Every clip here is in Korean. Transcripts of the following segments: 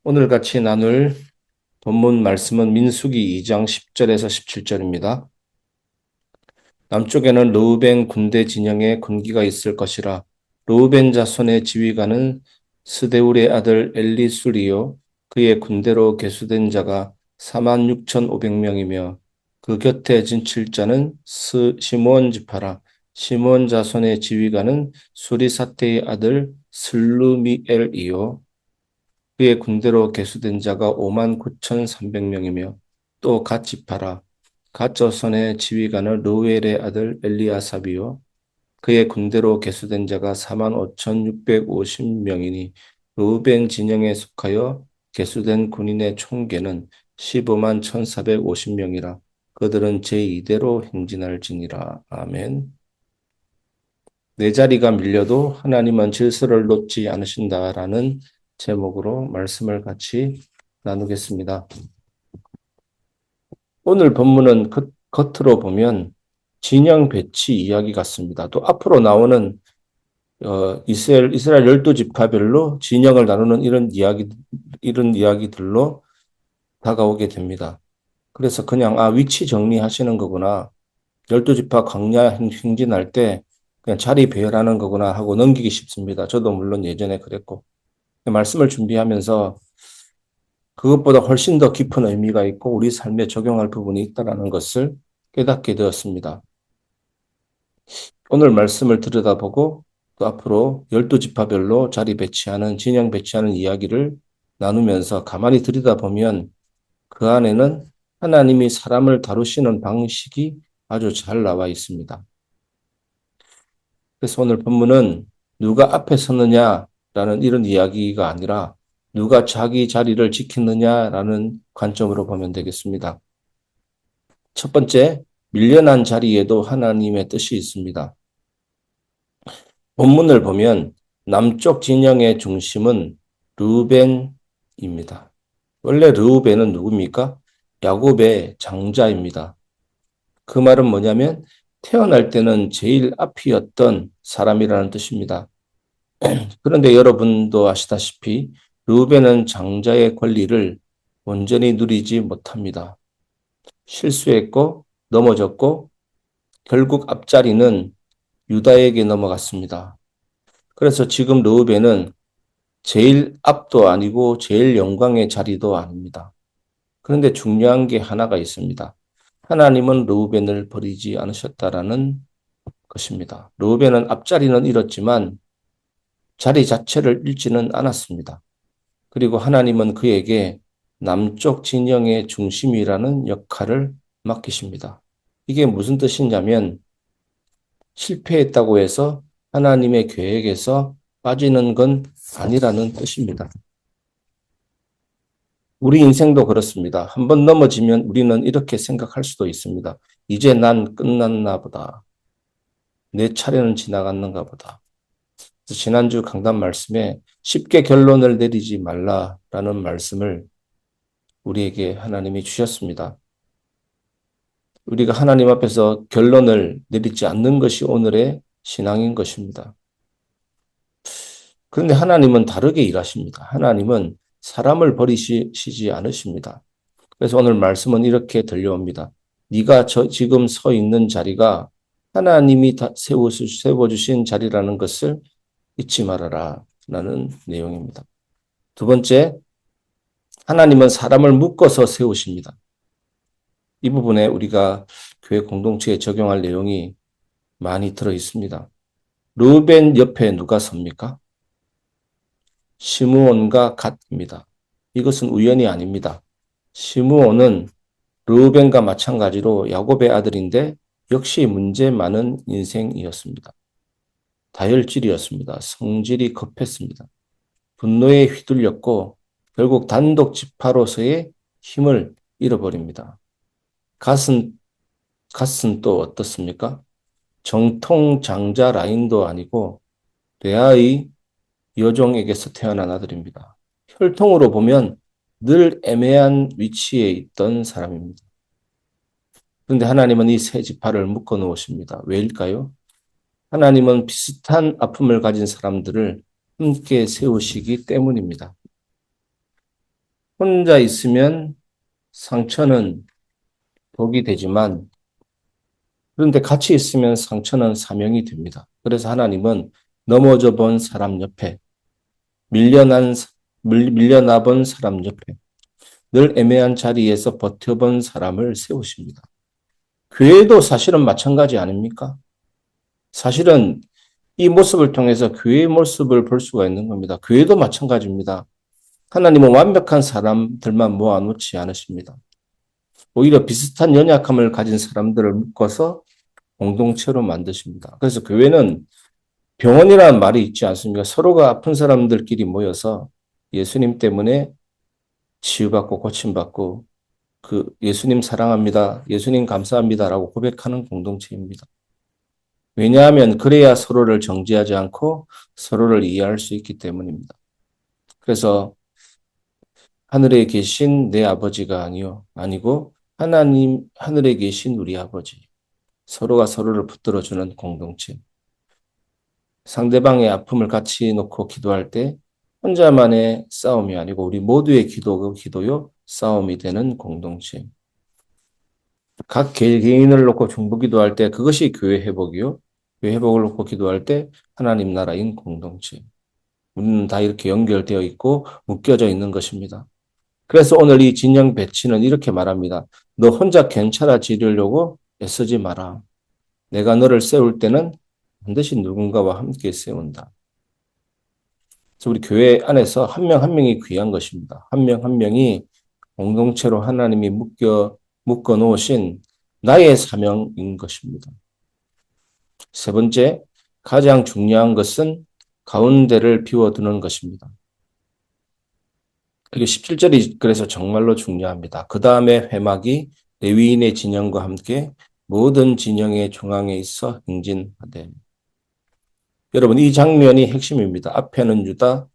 오늘 같이 나눌 본문 말씀은 민수기 2장 10절에서 17절입니다. 남쪽에는 르우벤 군대 진영에 군기가 있을 것이라. 르우벤 자손의 지휘관은 스데울의 아들 엘리술이요 그의 군대로 계수된 자가 46,500명이며 그 곁에 진칠자는 시므온 지파라. 시므온 자손의 지휘관은 수리사테의 아들 슬루미엘이요 그의 군대로 계수된 자가 59,300명이며 또 갓 지파라. 갓 저손의 지휘관은 르우엘의 아들 엘리아삽이요 그의 군대로 계수된 자가 45,650명이니 르우벤 진영에 속하여 계수된 군인의 총계는 15만 1,450명이라. 그들은 제2대로 행진할지니라. 아멘. 내 자리가 밀려도 하나님은 질서를 놓지 않으신다라는 제목으로 말씀을 같이 나누겠습니다. 오늘 본문은 겉으로 보면 진영 배치 이야기 같습니다. 또 앞으로 나오는 이스라엘 12지파별로 진영을 나누는 이런 이야기들로 다가오게 됩니다. 그래서 그냥 위치 정리하시는 거구나. 12지파 광야 행진할 때 그냥 자리 배열하는 거구나 하고 넘기기 쉽습니다. 저도 물론 예전에 그랬고. 말씀을 준비하면서 그것보다 훨씬 더 깊은 의미가 있고 우리 삶에 적용할 부분이 있다는 것을 깨닫게 되었습니다. 오늘 말씀을 들여다보고 또 앞으로 12지파별로 자리 배치하는, 진영 배치하는 이야기를 나누면서 가만히 들여다보면 그 안에는 하나님이 사람을 다루시는 방식이 아주 잘 나와 있습니다. 그래서 오늘 본문은 누가 앞에 서느냐라는 이런 이야기가 아니라 누가 자기 자리를 지키느냐라는 관점으로 보면 되겠습니다. 첫 번째, 밀려난 자리에도 하나님의 뜻이 있습니다. 본문을 보면 남쪽 진영의 중심은 르우벤입니다. 원래 르우벤은 누굽니까? 야곱의 장자입니다. 그 말은 뭐냐면 태어날 때는 제일 앞이었던 사람이라는 뜻입니다. 그런데 여러분도 아시다시피 르우벤은 장자의 권리를 온전히 누리지 못합니다. 실수했고 넘어졌고 결국 앞자리는 유다에게 넘어갔습니다. 그래서 지금 르우벤은 제일 앞도 아니고 제일 영광의 자리도 아닙니다. 그런데 중요한 게 하나가 있습니다. 하나님은 르우벤을 버리지 않으셨다라는 것입니다. 르우벤은 앞자리는 잃었지만 자리 자체를 잃지는 않았습니다. 그리고 하나님은 그에게 남쪽 진영의 중심이라는 역할을 맡기십니다. 이게 무슨 뜻이냐면 실패했다고 해서 하나님의 계획에서 빠지는 건 아니라는 뜻입니다. 우리 인생도 그렇습니다. 한번 넘어지면 우리는 이렇게 생각할 수도 있습니다. 이제 난 끝났나 보다. 내 차례는 지나갔는가 보다. 지난주 강단 말씀에 쉽게 결론을 내리지 말라라는 말씀을 우리에게 하나님이 주셨습니다. 우리가 하나님 앞에서 결론을 내리지 않는 것이 오늘의 신앙인 것입니다. 그런데 하나님은 다르게 일하십니다. 하나님은 사람을 버리시지 않으십니다. 그래서 오늘 말씀은 이렇게 들려옵니다. 네가 지금 서 있는 자리가 하나님이 세워주신 자리라는 것을 잊지 말아라 라는 내용입니다. 두 번째, 하나님은 사람을 묶어서 세우십니다. 이 부분에 우리가 교회 공동체에 적용할 내용이 많이 들어 있습니다. 르우벤 옆에 누가 섭니까? 시므온과 갓입니다. 이것은 우연이 아닙니다. 시므온은 르우벤과 마찬가지로 야곱의 아들인데 역시 문제 많은 인생이었습니다. 다혈질이었습니다. 성질이 급했습니다. 분노에 휘둘렸고 결국 단독 지파로서의 힘을 잃어버립니다. 갓은 또 어떻습니까? 정통 장자 라인도 아니고 레아의 여종에게서 태어난 아들입니다. 혈통으로 보면 늘 애매한 위치에 있던 사람입니다. 그런데 하나님은 이 세 지파를 묶어 놓으십니다. 왜일까요? 하나님은 비슷한 아픔을 가진 사람들을 함께 세우시기 때문입니다. 혼자 있으면 상처는 독이 되지만 그런데 같이 있으면 상처는 사명이 됩니다. 그래서 하나님은 넘어져 본 사람 옆에 밀려난 밀려나 본 사람 옆에 늘 애매한 자리에서 버텨본 사람을 세우십니다. 교회도 사실은 마찬가지 아닙니까? 사실은 이 모습을 통해서 교회의 모습을 볼 수가 있는 겁니다. 교회도 마찬가지입니다. 하나님은 완벽한 사람들만 모아놓지 않으십니다. 오히려 비슷한 연약함을 가진 사람들을 묶어서 공동체로 만드십니다. 그래서 교회는 병원이라는 말이 있지 않습니까? 서로가 아픈 사람들끼리 모여서 예수님 때문에 치유받고 고침받고 그 예수님 사랑합니다. 예수님 감사합니다라고 고백하는 공동체입니다. 왜냐하면 그래야 서로를 정죄하지 않고 서로를 이해할 수 있기 때문입니다. 그래서 하늘에 계신 내 아버지가 아니고 하나님 하늘에 계신 우리 아버지. 서로가 서로를 붙들어주는 공동체. 상대방의 아픔을 같이 놓고 기도할 때 혼자만의 싸움이 아니고 우리 모두의 기도요 싸움이 되는 공동체. 각 개인을 놓고 중보기도할 때 그것이 교회 회복이요. 교회 회복을 놓고 기도할 때 하나님 나라인 공동체. 우리는 다 이렇게 연결되어 있고 묶여져 있는 것입니다. 그래서 오늘 이 진영 배치는 이렇게 말합니다. 너 혼자 괜찮아지려고 애쓰지 마라. 내가 너를 세울 때는 반드시 누군가와 함께 세운다. 그래서 우리 교회 안에서 한 명 한 명이 귀한 것입니다. 한 명 한 명이 공동체로 하나님이 묶어 놓으신 나의 사명인 것입니다. 세 번째, 가장 중요한 것은 가운데를 비워두는 것입니다. 그리고 17절이 그래서 정말로 중요합니다. 그 다음에 회막이 레위인의 진영과 함께 모든 진영의 중앙에 있어 행진하되. 여러분 이 장면이 핵심입니다. 앞에는 유다,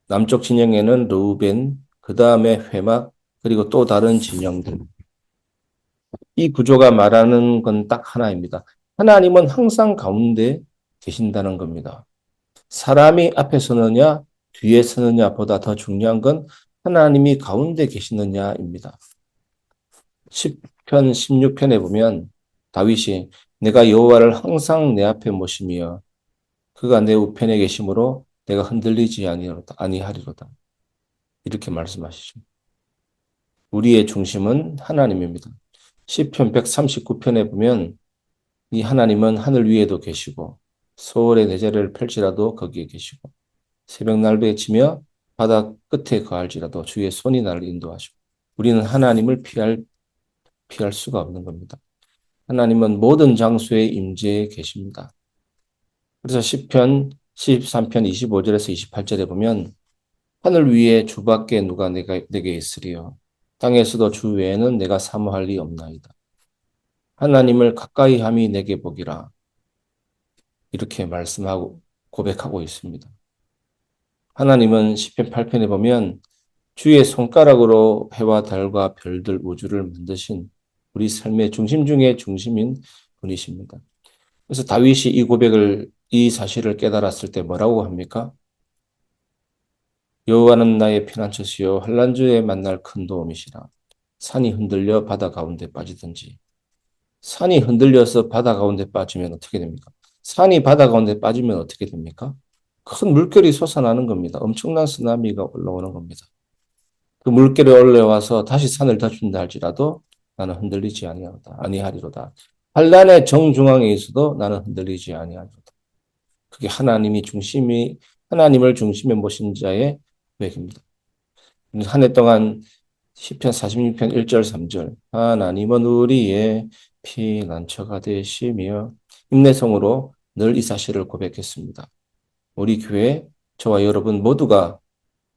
남쪽 진영에는 르우벤, 그 다음에 회막, 그리고 또 다른 진영들. 이 구조가 말하는 건 딱 하나입니다. 하나님은 항상 가운데 계신다는 겁니다. 사람이 앞에 서느냐, 뒤에 서느냐보다 더 중요한 건 하나님이 가운데 계시느냐입니다. 10편, 16편에 보면 다윗이 내가 여호와를 항상 내 앞에 모시며 그가 내 우편에 계심으로 내가 흔들리지 아니하리로다. 이렇게 말씀하시죠. 우리의 중심은 하나님입니다. 시편 139편에 보면 이 하나님은 하늘 위에도 계시고 소홀의 내재를 펼치라도 거기에 계시고 새벽 날개에 치며 바다 끝에 거할지라도 주의 손이 나를 인도하시고 우리는 하나님을 피할 수가 없는 겁니다. 하나님은 모든 장소에 임재해 계십니다. 그래서 시편 13편 25절에서 28절에 보면 하늘 위에 주밖에 누가 내게 있으리요. 땅에서도 주 외에는 내가 사모할 리 없나이다. 하나님을 가까이 함이 내게 복이라. 이렇게 말씀하고 고백하고 있습니다. 하나님은 시편 8편에 보면 주의 손가락으로 해와 달과 별들 우주를 만드신 우리 삶의 중심 중의 중심인 분이십니다. 그래서 다윗이 이 사실을 깨달았을 때 뭐라고 합니까? 여호와는 나의 피난처시요 환난주에 만날 큰 도움이시라. 산이 흔들려 바다 가운데 빠지든지. 산이 흔들려서 바다 가운데 빠지면 어떻게 됩니까? 산이 바다 가운데 빠지면 어떻게 됩니까? 큰 물결이 솟아나는 겁니다. 엄청난 쓰나미가 올라오는 겁니다. 그 물결이 올라와서 다시 산을 덮친다 할지라도 나는 흔들리지 아니하리로다. 환난의 정중앙에 있어도 나는 흔들리지 아니하리로다. 그게 하나님을 중심에 모신 자의 고백입니다. 한 해 동안 시편 46편 1절 3절 하나님은 우리의 피난처가 되시며 인내성으로 늘 이 사실을 고백했습니다. 우리 교회 저와 여러분 모두가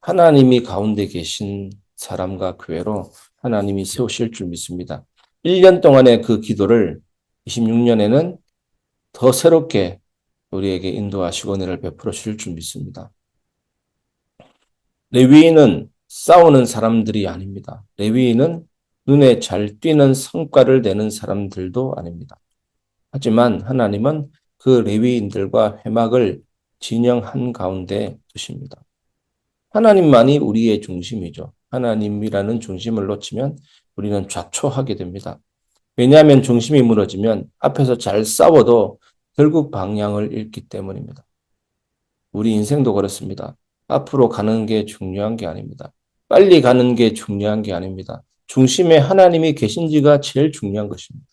하나님이 가운데 계신 사람과 교회로 하나님이 세우실 줄 믿습니다. 1년 동안의 그 기도를 26년에는 더 새롭게 우리에게 인도하시고 은혜를 베풀어 주실 줄 믿습니다. 레위인은 싸우는 사람들이 아닙니다. 레위인은 눈에 잘 띄는 성과를 내는 사람들도 아닙니다. 하지만 하나님은 그 레위인들과 회막을 진영 한가운데 두십니다. 하나님만이 우리의 중심이죠. 하나님이라는 중심을 놓치면 우리는 좌초하게 됩니다. 왜냐하면 중심이 무너지면 앞에서 잘 싸워도 결국 방향을 잃기 때문입니다. 우리 인생도 그렇습니다. 앞으로 가는 게 중요한 게 아닙니다. 빨리 가는 게 중요한 게 아닙니다. 중심에 하나님이 계신지가 제일 중요한 것입니다.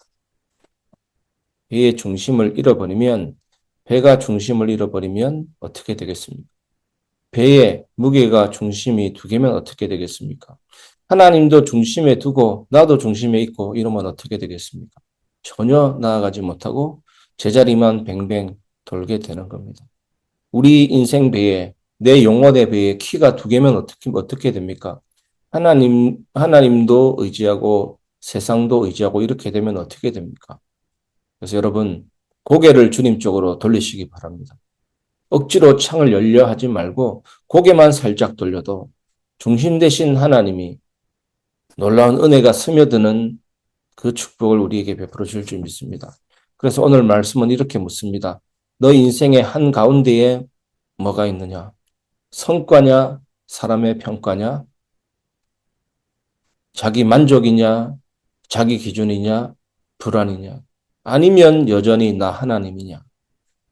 배의 중심을 잃어버리면, 배가 중심을 잃어버리면 어떻게 되겠습니까? 배의 무게가 중심이 두 개면 어떻게 되겠습니까? 하나님도 중심에 두고 나도 중심에 있고 이러면 어떻게 되겠습니까? 전혀 나아가지 못하고 제자리만 뱅뱅 돌게 되는 겁니다. 우리 인생 배에 내 영혼의 배에 키가 두 개면 어떻게 됩니까? 하나님도 의지하고 세상도 의지하고 이렇게 되면 어떻게 됩니까? 그래서 여러분 고개를 주님 쪽으로 돌리시기 바랍니다. 억지로 창을 열려 하지 말고 고개만 살짝 돌려도 중심 대신 하나님이 놀라운 은혜가 스며드는 그 축복을 우리에게 베풀어 줄 줄 믿습니다. 그래서 오늘 말씀은 이렇게 묻습니다. 너 인생의 한가운데에 뭐가 있느냐? 성과냐? 사람의 평가냐? 자기 만족이냐? 자기 기준이냐? 불안이냐? 아니면 여전히 나 하나님이냐?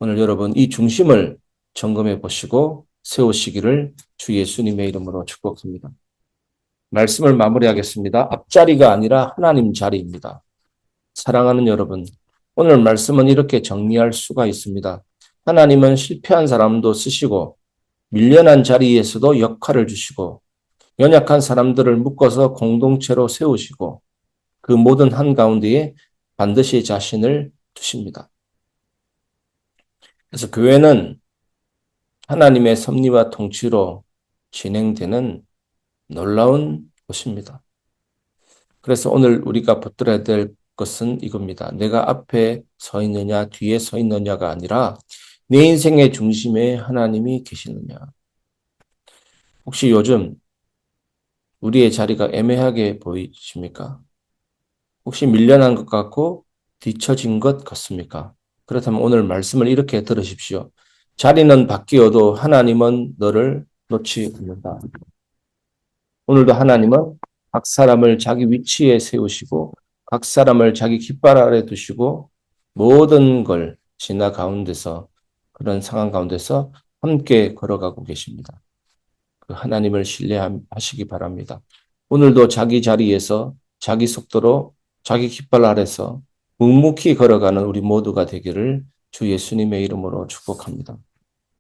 오늘 여러분 이 중심을 점검해 보시고 세우시기를 주 예수님의 이름으로 축복합니다. 말씀을 마무리하겠습니다. 앞자리가 아니라 하나님 자리입니다. 사랑하는 여러분, 오늘 말씀은 이렇게 정리할 수가 있습니다. 하나님은 실패한 사람도 쓰시고 밀려난 자리에서도 역할을 주시고 연약한 사람들을 묶어서 공동체로 세우시고 그 모든 한가운데에 반드시 자신을 두십니다. 그래서 교회는 하나님의 섭리와 통치로 진행되는 놀라운 곳입니다. 그래서 오늘 우리가 붙들어야 될 것은 이겁니다. 내가 앞에 서 있느냐, 뒤에 서 있느냐가 아니라 내 인생의 중심에 하나님이 계시느냐. 혹시 요즘 우리의 자리가 애매하게 보이십니까? 혹시 밀려난 것 같고 뒤처진 것 같습니까? 그렇다면 오늘 말씀을 이렇게 들으십시오. 자리는 바뀌어도 하나님은 너를 놓지 않는다. 오늘도 하나님은 각 사람을 자기 위치에 세우시고 각 사람을 자기 깃발 아래 두시고 모든 걸 지나 가운데서 그런 상황 가운데서 함께 걸어가고 계십니다. 그 하나님을 신뢰하시기 바랍니다. 오늘도 자기 자리에서 자기 속도로 자기 깃발 아래서 묵묵히 걸어가는 우리 모두가 되기를 주 예수님의 이름으로 축복합니다.